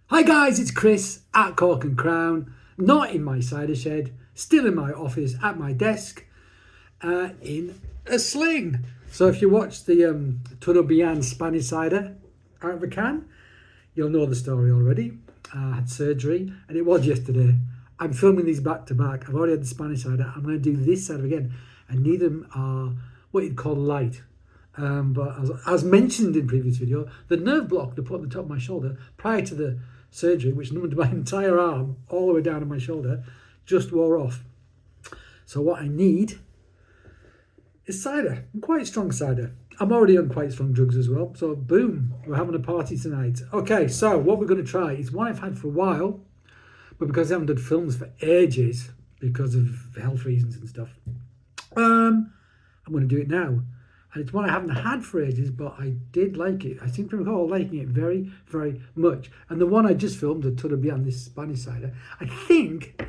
Hi guys, it's Chris at Cork and Crown, not in my cider shed, still in my office at my desk, in a sling. So if you watch the Bien Spanish cider out of a can, you'll know the story already. I had surgery and it was yesterday. I'm filming these back to back. I've already had the Spanish cider. I'm going to do this cider again, and neither of them are what you'd call light. But as mentioned in previous video, the nerve block they put on the top of my shoulder prior to the surgery, which numbed my entire arm all the way down to my shoulder, just wore off. So what I need is cider, quite strong cider. I'm already on quite strong drugs as well. So boom, we're having a party tonight. Okay, so what we're going to try is one I've had for a while, but because I haven't done films for ages because of health reasons and stuff, I'm going to do it now. And it's one I haven't had for ages, but I did like it. I seem to recall liking it very, very much. And the one I just filmed, the Bien, this Spanish cider, I think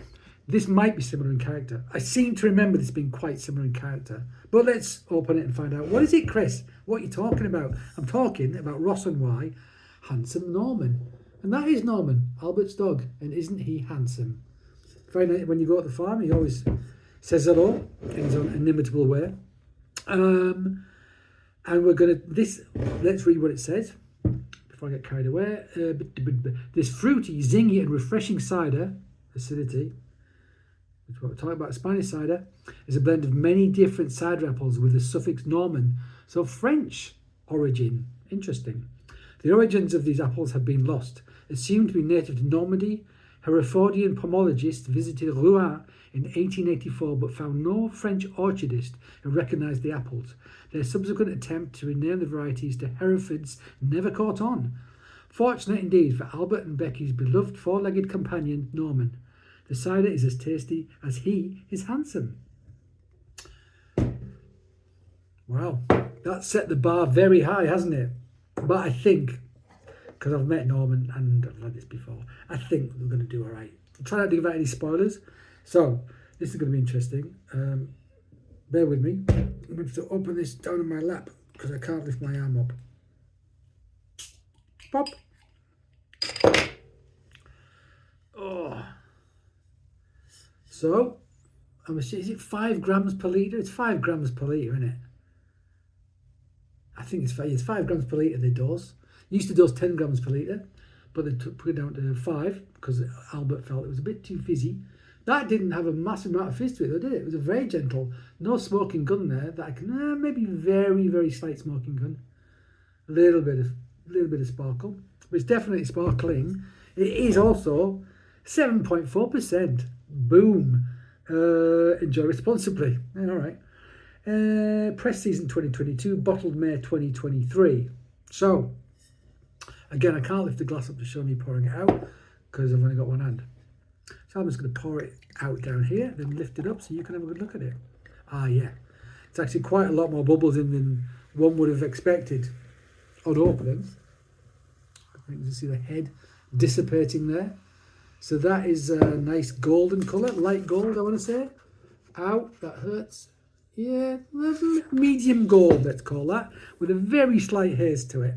this might be similar in character. I seem to remember this being quite similar in character. But let's open it and find out. What is it, Chris? What are you talking about? I'm talking about Ross-on-Wye Handsome Norman. And that is Norman, Albert's dog. And isn't he handsome? Very nice. When you go to the farm, he always says hello in his own inimitable way. And we're going to, let's read what it says before I get carried away. This fruity, zingy and refreshing cider, acidity, which is what we're talking about, Spanish cider, is a blend of many different cider apples with the suffix Norman, so French origin. Interesting. The origins of these apples have been lost. Assumed to be native to Normandy, Herefordian pomologists visited Rouen in 1884 but found no French orchardist who recognised the apples. Their subsequent attempt to rename the varieties to Herefords never caught on. Fortunate indeed for Albert and Becky's beloved four-legged companion, Norman. The cider is as tasty as he is handsome. Wow, that set the bar very high, hasn't it? But I think, because I've met Norman and I've had this before, I think we're going to do all right. I'll try not to give out any spoilers. So, this is going to be interesting. Bear with me. I'm going to open this down on my lap because I can't lift my arm up. Pop. Oh. So, is it 5 grams per litre? It's 5 grams per litre, isn't it? I think it's 5 grams per litre they dose. Used to dose 10 grams per litre, but they put it down to 5 because Albert felt it was a bit too fizzy. That didn't have a massive amount of fizz to it, though, did it? It was a very gentle, no smoking gun there. That I can maybe very, very slight smoking gun, a little bit of sparkle, but it's definitely sparkling. It is also 7.4%. Boom. Enjoy responsibly. Yeah, all right. Press season 2022, bottled May 2023. So, again, I can't lift the glass up to show me pouring it out because I've only got one hand. So I'm just going to pour it out down here, then lift it up so you can have a good look at it. Ah, yeah. It's actually quite a lot more bubbles in than one would have expected on opening. I think you can see the head dissipating there. So that is a nice golden colour, light gold, I want to say. Ow, that hurts. Yeah, medium gold, let's call that, with a very slight haze to it.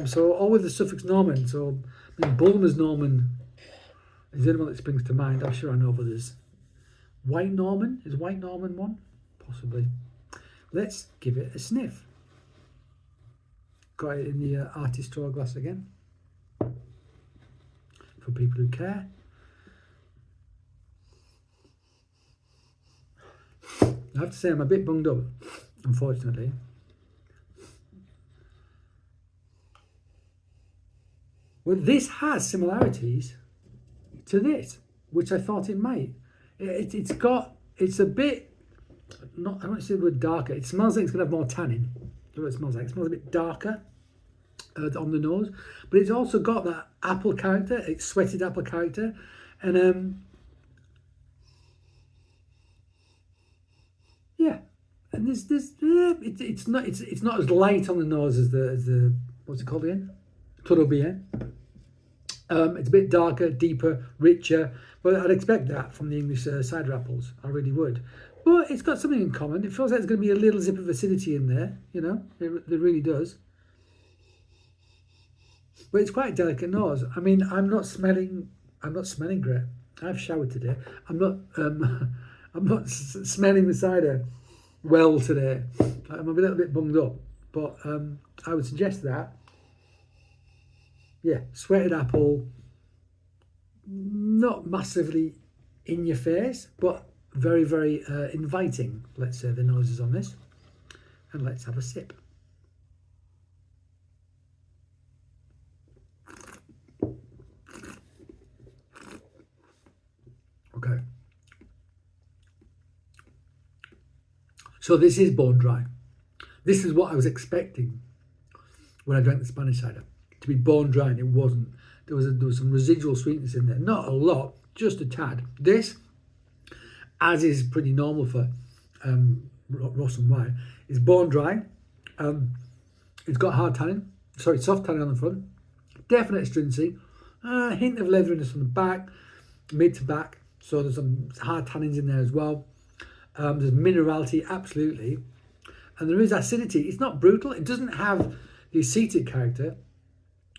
So all with the suffix Norman. So I mean, Bulmer's Norman is the only one that springs to mind. I'm sure I know of others. White Norman, is White Norman one? Possibly. Let's give it a sniff. Got it in the artist straw glass again, for people who care. I have to say I'm a bit bunged up, unfortunately. Well, this has similarities to this, which I thought it might. It's a bit, I don't want to say the word darker. It smells like it's going to have more tannin. That's what it smells like. It smells a bit darker on the nose, but it's also got that apple character. It's sweated apple character, and yeah, and it's not as light on the nose as the what's it called again? Bien. It's a bit darker, deeper, richer, but I'd expect that from the English cider apples. I really would. But it's got something in common. It feels like there's going to be a little zip of acidity in there. You know, it really does. But it's quite a delicate nose. I mean, I'm not smelling great. I've showered today. I'm not smelling the cider well today. I'm a little bit bunged up, but I would suggest that. Yeah, sweated apple, not massively in your face, but very, very inviting. Let's say the noses on this, and let's have a sip. Okay. So this is bone dry. This is what I was expecting when I drank the Spanish cider, to be bone dry, and it wasn't. There was some residual sweetness in there, not a lot, just a tad. This, as is pretty normal for Ross-on-Wye, is bone dry. It's got soft tannin on the front, definite astringency, a hint of leatheriness from the back, mid to back. So there's some hard tannins in there as well. There's minerality, absolutely. And there is acidity. It's not brutal. It doesn't have the acetic character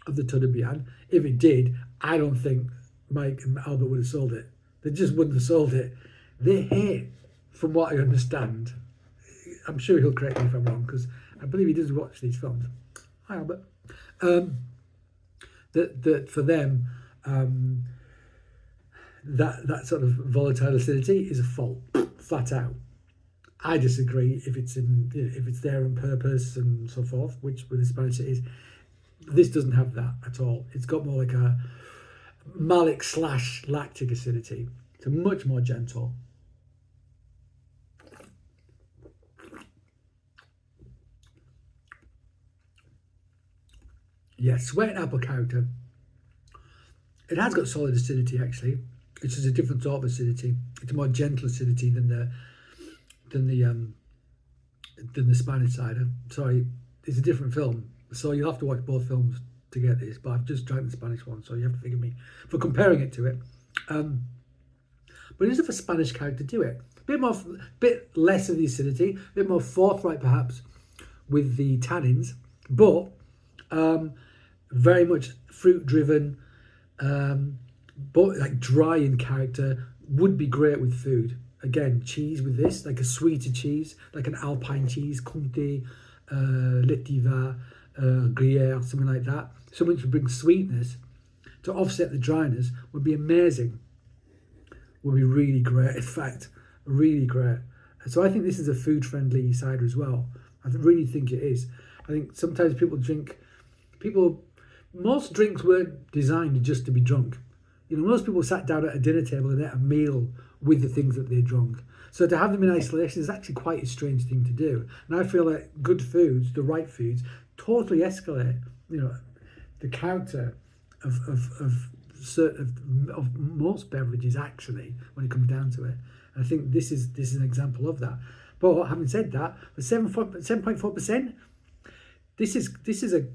of the Tourbillon. If it did, I don't think Mike and Albert would have sold it. They just wouldn't have sold it. They hate, from what I understand, I'm sure he'll correct me if I'm wrong, because I believe he does watch these films. Hi, Albert. That for them, that sort of volatile acidity is a fault, flat out. I disagree if it's there on purpose and so forth, which with the Spanish it is. This doesn't have that at all. It's got more like a malic / lactic acidity. It's much more gentle. Yeah, sweet apple character. It has got solid acidity actually. It's just a different sort of acidity. It's a more gentle acidity than the Spanish cider. Sorry, it's a different film, so you'll have to watch both films to get this. But I've just drank the Spanish one, so you have to forgive me for comparing it to it. But it is a Spanish character to it. Bit less of the acidity, a bit more forthright perhaps with the tannins, but very much fruit driven. But like dry in character, would be great with food. Again, cheese with this, like a sweeter cheese, like an Alpine cheese, Comté, L'Etiva, Gruyere, something like that. Something to bring sweetness to offset the dryness would be amazing. Would be really great, in fact, really great. So I think this is a food-friendly cider as well. I really think it is. I think sometimes most drinks weren't designed just to be drunk. You know, most people sat down at a dinner table and ate a meal with the things that they drunk. So to have them in isolation is actually quite a strange thing to do. And I feel like good foods, the right foods, totally escalate, you know, the character of most beverages actually, when it comes down to it. And I think this is an example of that. But having said that, the 7.4%, this is a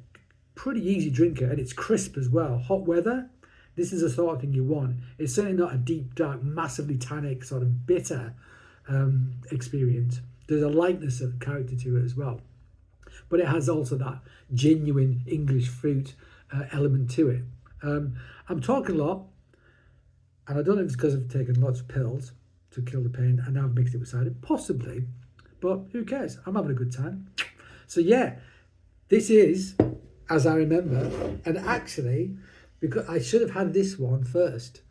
pretty easy drinker, and it's crisp as well. Hot weather, this is the sort of thing you want. It's certainly not a deep, dark, massively tannic, sort of bitter experience. There's a lightness of character to it as well. But it has also that genuine English fruit element to it. I'm talking a lot, and I don't know if it's because I've taken lots of pills to kill the pain, and now I've mixed it with cider, possibly, but who cares? I'm having a good time. So yeah, this is, as I remember, and actually, because I should have had this one first,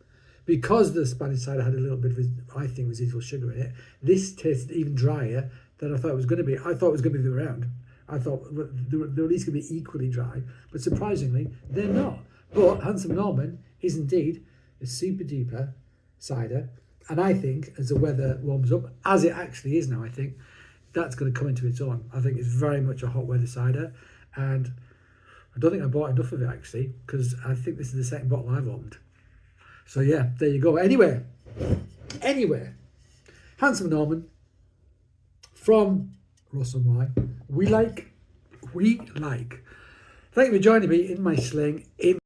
because the Spanish cider had a little bit of, I think, residual sugar in it. This tasted even drier than I thought it was going to be. I thought it was going to be the other way around. I thought they're at least going to be equally dry, but surprisingly, they're not. But Handsome Norman is indeed a super duper cider, and I think as the weather warms up, as it actually is now, I think that's going to come into its own. I think it's very much a hot weather cider, and I don't think I bought enough of it actually, because I think this is the second bottle I've opened. So yeah, there you go. Anyway, Handsome Norman from Ross-on-Wye. We like. Thank you for joining me in my sling in